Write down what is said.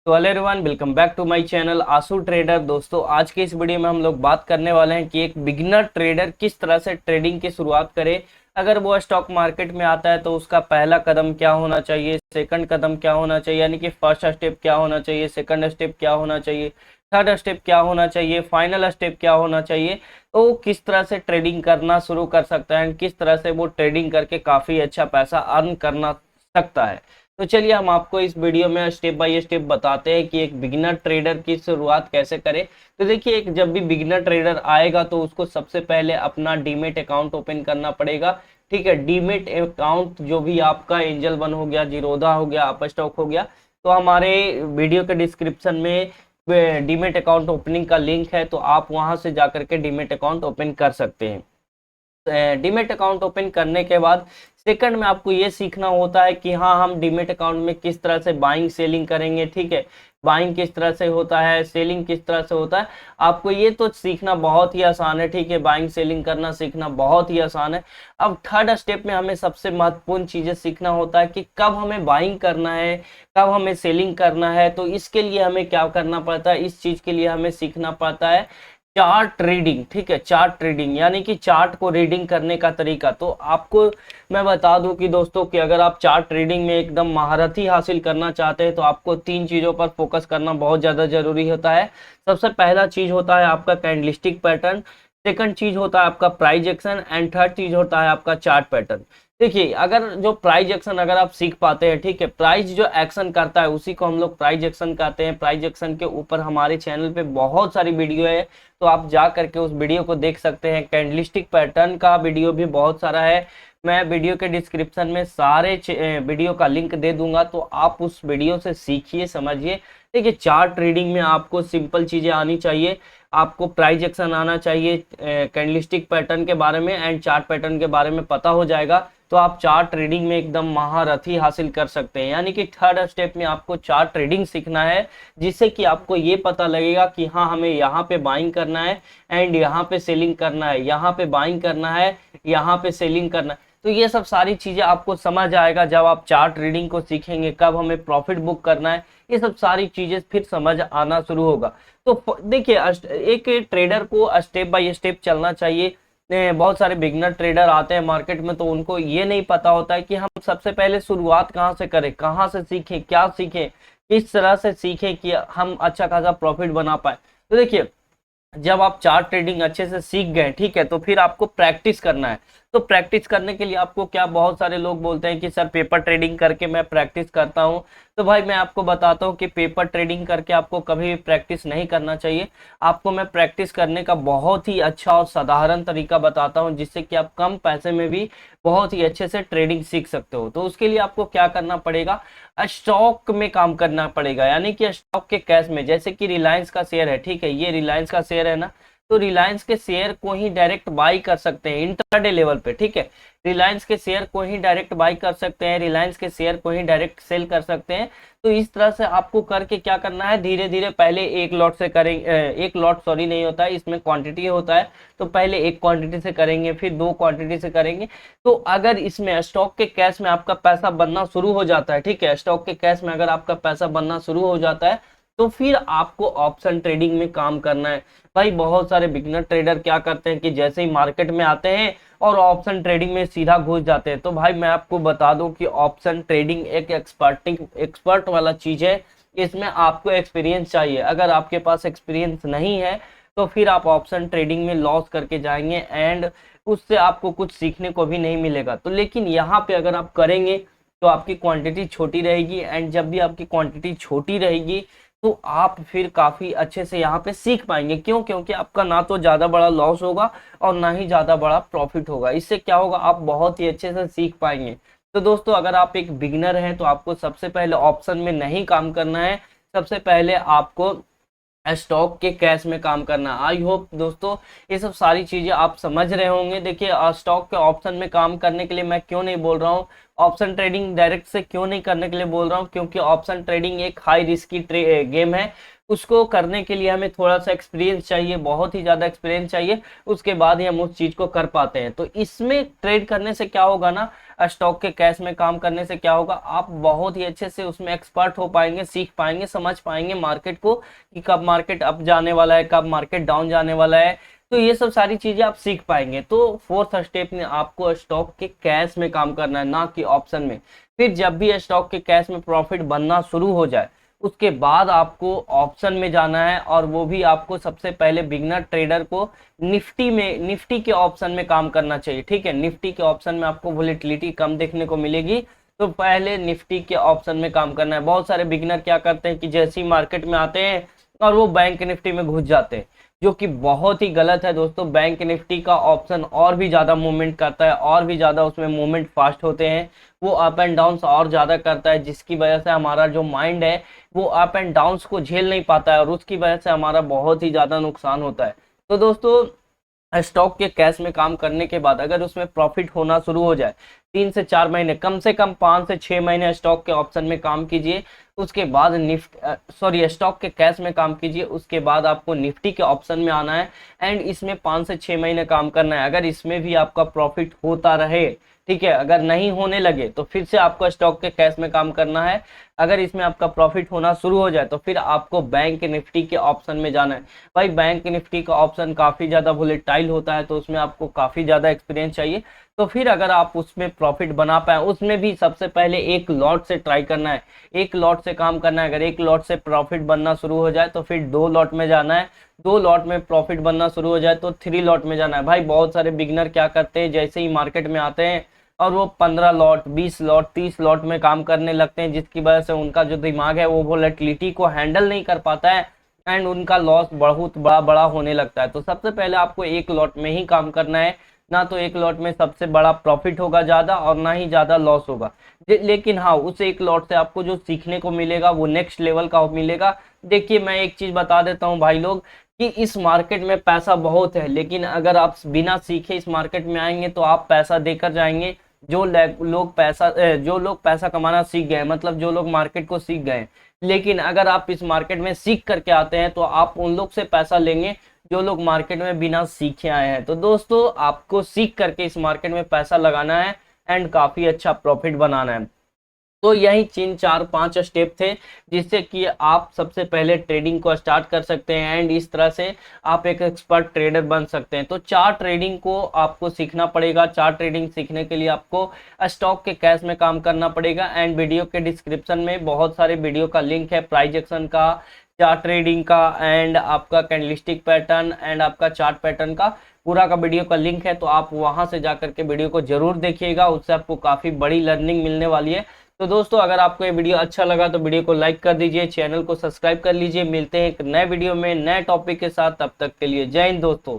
तो hello everyone, welcome back to my channel Ashu trader. दोस्तों, आज के इस वीडियो में हम लोग बात करने वाले हैं कि एक बिगिनर ट्रेडर किस तरह से ट्रेडिंग की शुरुआत करे। अगर वो स्टॉक मार्केट में आता है तो उसका पहला कदम क्या होना चाहिए, सेकंड कदम क्या होना चाहिए, यानी कि फर्स्ट स्टेप क्या होना चाहिए, सेकंड स्टेप क्या होना चाहिए, थर्ड स्टेप क्या होना चाहिए, फाइनल स्टेप क्या होना चाहिए। तो वो किस तरह से ट्रेडिंग करना शुरू कर सकता है, किस तरह से वो ट्रेडिंग करके काफ़ी अच्छा पैसा अर्न करना सकता है। तो चलिए हम आपको इस वीडियो में स्टेप बाय स्टेप बताते हैं कि एक बिगिनर ट्रेडर की शुरुआत कैसे करें। तो देखिए, एक जब भी बिगिनर ट्रेडर आएगा तो उसको सबसे पहले अपना डीमेट अकाउंट ओपन करना पड़ेगा। ठीक है, डीमेट अकाउंट जो भी आपका एंजल वन हो गया, जीरोधा हो गया, अपस्टॉक हो गया, तो हमारे वीडियो के डिस्क्रिप्शन में डीमेट अकाउंट ओपनिंग का लिंक है, तो आप वहां से जाकर के डीमेट अकाउंट ओपन कर सकते हैं। डीमेट अकाउंट ओपन करने के बाद सेकंड में आपको ये सीखना होता है कि हाँ, हम डीमेट अकाउंट में किस तरह से बाइंग सेलिंग करेंगे। ठीक है, बाइंग किस तरह से होता है, सेलिंग किस तरह से होता है, आपको ये तो सीखना बहुत ही आसान है। ठीक है, बाइंग सेलिंग करना सीखना बहुत ही आसान है। अब थर्ड स्टेप में हमें सबसे महत्वपूर्ण चीजें सीखना होता है कि कब हमें बाइंग करना है, कब हमें सेलिंग करना है। तो इसके लिए हमें क्या करना पड़ता है, इस चीज के लिए हमें सीखना पड़ता है चार्ट रीडिंग। ठीक है, चार्ट रीडिंग यानी कि चार्ट को रीडिंग करने का तरीका। तो आपको मैं बता दूं कि दोस्तों, कि अगर आप चार्ट रीडिंग में एकदम महारथी हासिल करना चाहते हैं तो आपको तीन चीजों पर फोकस करना बहुत ज्यादा जरूरी होता है। सबसे पहला चीज होता है आपका कैंडलस्टिक पैटर्न, सेकंड चीज होता है आपका प्राइस एक्शन, एंड थर्ड चीज होता है आपका चार्ट पैटर्न। देखिए, अगर जो प्राइस एक्शन अगर आप सीख पाते हैं, ठीक है, प्राइस जो एक्शन करता है उसी को हम लोग प्राइस एक्शन कहते हैं। प्राइस एक्शन के ऊपर हमारे चैनल पे बहुत सारी वीडियो है, तो आप जा करके उस वीडियो को देख सकते हैं। कैंडलस्टिक पैटर्न का वीडियो भी बहुत सारा है, मैं वीडियो के डिस्क्रिप्शन में सारे वीडियो का लिंक दे दूंगा, तो आप उस वीडियो से सीखिए, समझिए। देखिए, चार्ट रीडिंग में आपको सिंपल चीजें आनी चाहिए, आपको प्राइस एक्शन आना चाहिए, कैंडलस्टिक पैटर्न के बारे में एंड चार्ट पैटर्न के बारे में पता हो जाएगा, तो आप चार्ट रीडिंग में एकदम महारथी हासिल कर सकते हैं। यानी कि थर्ड स्टेप में आपको चार्ट रीडिंग सीखना है, जिससे कि आपको ये पता लगेगा कि हाँ, हमें यहाँ पे बाइंग करना है एंड यहाँ पे सेलिंग करना है, यहाँ पे बाइंग करना है, यहाँ पे सेलिंग करना है। तो ये सब सारी चीजें आपको समझ आएगा जब आप चार्ट रीडिंग को सीखेंगे, कब हमें प्रॉफिट बुक करना है, ये सब सारी चीजें फिर समझ आना शुरू होगा। तो देखिए, एक ट्रेडर को स्टेप बाय स्टेप चलना चाहिए। बहुत सारे बिगनर ट्रेडर आते हैं मार्केट में, तो उनको ये नहीं पता होता है कि हम सबसे पहले शुरुआत कहाँ से करें, कहाँ से सीखें, क्या सीखें, किस तरह से सीखें कि हम अच्छा खासा प्रॉफिट बना पाए। तो देखिए, जब आप चार्ट ट्रेडिंग अच्छे से सीख गए, ठीक है, तो फिर आपको प्रैक्टिस करना है। तो प्रैक्टिस करने के लिए आपको क्या, बहुत सारे लोग बोलते हैं कि सर पेपर ट्रेडिंग करके मैं प्रैक्टिस करता हूं। तो भाई मैं आपको बताता हूं कि पेपर ट्रेडिंग करके आपको कभी भी प्रैक्टिस नहीं करना चाहिए। आपको मैं प्रैक्टिस करने का बहुत ही अच्छा और साधारण तरीका बताता हूं, जिससे कि आप कम पैसे में भी बहुत ही अच्छे से ट्रेडिंग सीख सकते हो। तो उसके लिए आपको क्या करना पड़ेगा, स्टॉक में काम करना पड़ेगा, यानी कि स्टॉक के कैश में। जैसे कि रिलायंस का शेयर है, ठीक है, ये रिलायंस का शेयर है ना, तो रिलायंस के शेयर को ही डायरेक्ट बाई कर सकते हैं इंट्राडे लेवल पे। ठीक है, रिलायंस के शेयर को ही डायरेक्ट बाई कर सकते हैं, रिलायंस के शेयर को ही डायरेक्ट सेल कर सकते हैं। तो इस तरह से आपको करके क्या करना है, धीरे धीरे पहले एक लॉट से करेंगे, एक लॉट सॉरी नहीं होता है, इसमें क्वांटिटी होता है। तो पहले एक क्वांटिटी से करेंगे, फिर दो क्वांटिटी से करेंगे। तो अगर इसमें स्टॉक के कैश में आपका पैसा बनना शुरू हो जाता है, ठीक है, स्टॉक के कैश में अगर आपका पैसा बनना शुरू हो जाता है, तो फिर आपको ऑप्शन ट्रेडिंग में काम करना है। भाई बहुत सारे बिगनर ट्रेडर क्या करते हैं कि जैसे ही मार्केट में आते हैं और ऑप्शन ट्रेडिंग में सीधा घुस जाते हैं। तो भाई मैं आपको बता दूं कि ऑप्शन ट्रेडिंग एक एक्सपर्ट वाला चीज है, इसमें आपको एक्सपीरियंस चाहिए। अगर आपके पास एक्सपीरियंस नहीं है तो फिर आप ऑप्शन ट्रेडिंग में लॉस करके जाएंगे एंड उससे आपको कुछ सीखने को भी नहीं मिलेगा। तो लेकिन यहाँ पे अगर आप करेंगे तो आपकी क्वांटिटी छोटी रहेगी, एंड जब भी आपकी क्वांटिटी छोटी रहेगी तो आप फिर काफी अच्छे से यहाँ पे सीख पाएंगे। क्यों? क्योंकि आपका ना तो ज्यादा बड़ा लॉस होगा और ना ही ज्यादा बड़ा प्रॉफिट होगा। इससे क्या होगा, आप बहुत ही अच्छे से सीख पाएंगे। तो दोस्तों, अगर आप एक बिगिनर हैं तो आपको सबसे पहले ऑप्शन में नहीं काम करना है, सबसे पहले आपको स्टॉक के कैश में काम करना। आई होप दोस्तों ये सब सारी चीजें आप समझ रहे होंगे। देखिए, स्टॉक के ऑप्शन में काम करने के लिए मैं क्यों नहीं बोल रहा हूँ, ऑप्शन ट्रेडिंग डायरेक्ट से क्यों नहीं करने के लिए बोल रहा हूँ, क्योंकि ऑप्शन ट्रेडिंग एक हाई रिस्की गेम है। उसको करने के लिए हमें थोड़ा सा एक्सपीरियंस चाहिए, बहुत ही ज़्यादा एक्सपीरियंस चाहिए, उसके बाद ही हम उस चीज़ को कर पाते हैं। तो इसमें ट्रेड करने से क्या होगा ना, स्टॉक के कैश में काम करने से क्या होगा, आप बहुत ही अच्छे से उसमें एक्सपर्ट हो पाएंगे, सीख पाएंगे, समझ पाएंगे मार्केट को कि कब मार्केट अप जाने वाला है, कब मार्केट डाउन जाने वाला है। तो ये सब सारी चीजें आप सीख पाएंगे। तो फोर्थ स्टेप में आपको स्टॉक के कैश में काम करना है, ना कि ऑप्शन में। फिर जब भी स्टॉक के कैश में प्रॉफिट बनना शुरू हो जाए, उसके बाद आपको ऑप्शन में जाना है, और वो भी आपको सबसे पहले बिगनर ट्रेडर को निफ्टी के ऑप्शन में काम करना चाहिए। ठीक है, निफ्टी के ऑप्शन में आपको वोलेटिलिटी कम देखने को मिलेगी, तो पहले निफ्टी के ऑप्शन में काम करना है। बहुत सारे बिगनर क्या करते हैं कि जैसे ही मार्केट में आते हैं और वो बैंक निफ्टी में घुस जाते हैं, जो कि बहुत ही गलत है दोस्तों। बैंक निफ्टी का ऑप्शन और भी ज्यादा मूवमेंट करता है, और भी ज्यादा उसमें मूवमेंट फास्ट होते हैं, वो अप एंड डाउन और ज्यादा करता है, जिसकी वजह से हमारा जो माइंड है वो अप एंड डाउन्स को झेल नहीं पाता है, और उसकी वजह से हमारा बहुत ही ज्यादा नुकसान होता है। तो दोस्तों, स्टॉक के कैश में काम करने के बाद अगर उसमें प्रॉफिट होना शुरू हो जाए, 3 से 4 महीने, कम से कम 5 से 6 महीने स्टॉक के ऑप्शन में काम कीजिए, उसके बाद स्टॉक के कैश में काम कीजिए, उसके बाद आपको निफ्टी के ऑप्शन में आना है, एंड इसमें 5 से 6 महीने काम करना है। अगर इसमें भी आपका प्रॉफिट होता रहे, ठीक है, अगर नहीं होने लगे तो फिर से आपको स्टॉक के कैश में काम करना है। अगर इसमें आपका प्रॉफिट होना शुरू हो जाए तो फिर आपको बैंक निफ्टी के ऑप्शन में जाना है। भाई बैंक निफ्टी का ऑप्शन काफी ज्यादा वोलेटाइल होता है, तो उसमें आपको काफी ज्यादा एक्सपीरियंस चाहिए। तो फिर अगर आप उसमें प्रॉफिट बना पाए, उसमें भी सबसे पहले एक लॉट से ट्राई करना है, एक लॉट से काम करना है। अगर एक लॉट से प्रॉफिट बनना शुरू हो जाए तो फिर 2 लॉट में जाना है, 2 लॉट में प्रॉफिट बनना शुरू हो जाए तो 3 लॉट में जाना है। भाई बहुत सारे बिगनर क्या करते हैं, जैसे ही मार्केट में आते हैं और वो 15 लॉट, 20 लॉट, 30 लॉट में काम करने लगते हैं, जिसकी वजह से उनका जो दिमाग है वो वोलेटिलिटी को हैंडल नहीं कर पाता है, एंड उनका लॉस बहुत बड़ा बड़ा होने लगता है। तो सबसे पहले आपको एक लॉट में ही काम करना है, ना तो एक लॉट में सबसे बड़ा प्रॉफिट होगा ज्यादा, और ना ही ज्यादा लॉस होगा। लेकिन हाँ, उस एक लॉट से आपको जो सीखने को मिलेगा वो नेक्स्ट लेवल का मिलेगा। देखिए, मैं एक चीज बता देता हूँ भाई लोग, कि इस मार्केट में पैसा बहुत है, लेकिन अगर आप बिना सीखे इस मार्केट में आएंगे तो आप पैसा देकर जाएंगे। जो लोग पैसा कमाना सीख गए, मतलब जो लोग मार्केट को सीख गए, लेकिन अगर आप इस मार्केट में सीख करके आते हैं तो आप उन लोग से पैसा लेंगे जो लोग मार्केट में बिना सीखे आए हैं। तो दोस्तों, आपको सीख करके इस मार्केट में पैसा लगाना है, एंड काफी अच्छा प्रॉफिट बनाना है। तो यही 3 4 5 स्टेप थे, जिससे कि आप सबसे पहले ट्रेडिंग को स्टार्ट कर सकते हैं, एंड इस तरह से आप एक एक्सपर्ट ट्रेडर बन सकते हैं। तो 4 ट्रेडिंग को आपको सीखना पड़ेगा। 4 ट्रेडिंग सीखने के लिए आपको स्टॉक के कैश में काम करना पड़ेगा, एंड वीडियो के डिस्क्रिप्शन में बहुत सारे वीडियो का लिंक है, प्राइस एक्शन का, चार्ट ट्रेडिंग का, एंड आपका कैंडलस्टिक पैटर्न, एंड आपका चार्ट पैटर्न का पूरा का वीडियो का लिंक है। तो आप वहां से जाकर के वीडियो को जरूर देखिएगा, उससे आपको काफी बड़ी लर्निंग मिलने वाली है। तो दोस्तों, अगर आपको ये वीडियो अच्छा लगा तो वीडियो को लाइक कर दीजिए, चैनल को सब्सक्राइब कर लीजिए। मिलते हैं एक नए वीडियो में नए टॉपिक के साथ, तब तक के लिए जय हिंद दोस्तों।